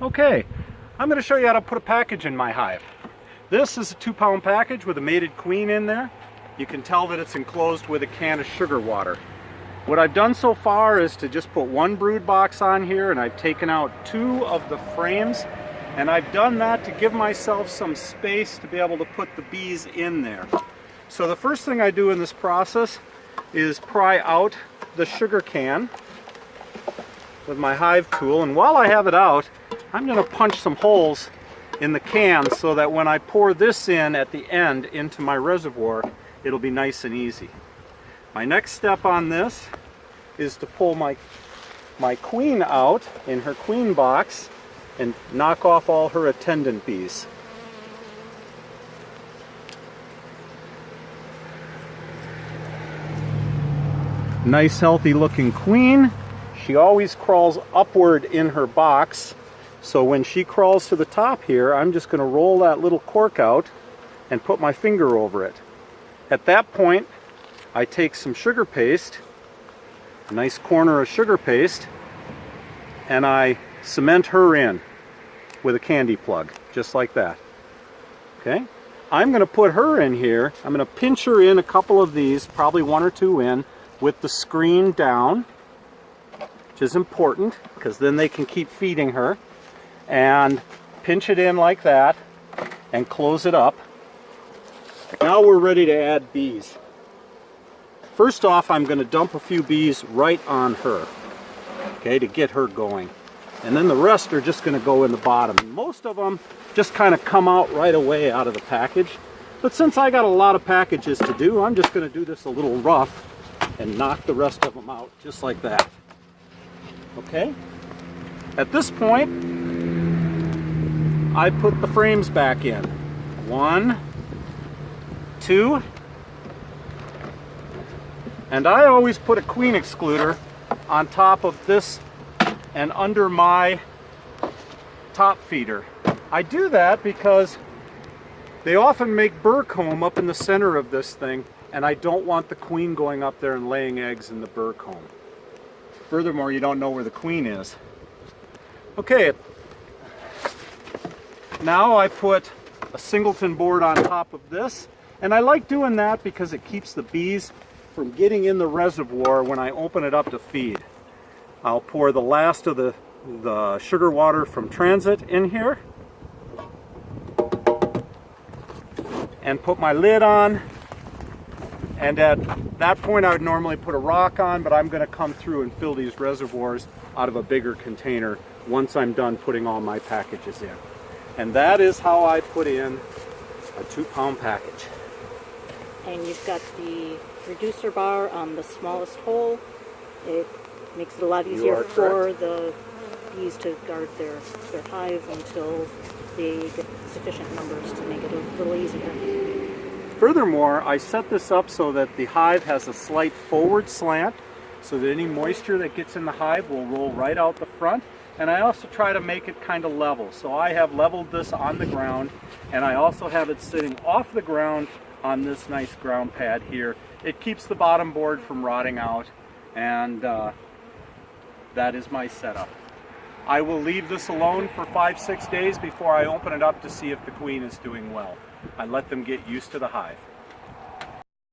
Okay, I'm going to show you how to put a package in my hive. This is a 2-pound package with a mated queen in there. You can tell that it's enclosed with a can of sugar water. What I've done so far is to just put one brood box on here, and I've taken out 2 of the frames, and I've done that to give myself some space to be able to put the bees in there. So the first thing I do in this process is pry out the sugar can with my hive tool, and while I have it out, I'm going to punch some holes in the can so that when I pour this in at the end into my reservoir, it'll be nice and easy. My next step on this is to pull my queen out in her queen box and knock off all her attendant bees. Nice healthy looking queen. She always crawls upward in her box, so when she crawls to the top here, I'm just going to roll that little cork out and put my finger over it. At that point, I take some sugar paste, a nice corner of sugar paste, and I cement her in with a candy plug, just like that. Okay? I'm going to put her in here. I'm going to pinch her in a couple of these, probably 1 or 2 in, with the screen down, which is important because then they can keep feeding her, and pinch it in like that and close it up. Now we're ready to add bees. First off, I'm going to dump a few bees right on her, okay, to get her going. And then the rest are just going to go in the bottom. Most of them just kind of come out right away out of the package. But since I got a lot of packages to do, I'm just going to do this a little rough and knock the rest of them out just like that. Okay? At this point, I put the frames back in. 1, 2, and I always put a queen excluder on top of this and under my top feeder. I do that because they often make burr comb up in the center of this thing, and I don't want the queen going up there and laying eggs in the burr comb. Furthermore, you don't know where the queen is. Okay, now I put a singleton board on top of this, and I like doing that because it keeps the bees from getting in the reservoir when I open it up to feed. I'll pour the last of the sugar water from transit in here and put my lid on, and at that point I would normally put a rock on, but I'm going to come through and fill these reservoirs out of a bigger container once I'm done putting all my packages in. And that is how I put in a 2-pound package. And you've got the reducer bar on the smallest hole. It makes it a lot easier for the bees to guard their hive until they get sufficient numbers to make it a little easier. Furthermore, I set this up so that the hive has a slight forward slant so that any moisture that gets in the hive will roll right out the front. And I also try to make it kind of level. So I have leveled this on the ground, and I also have it sitting off the ground on this nice ground pad here. It keeps the bottom board from rotting out, and that is my setup. I will leave this alone for 5-6 days before I open it up to see if the queen is doing well. I let them get used to the hive.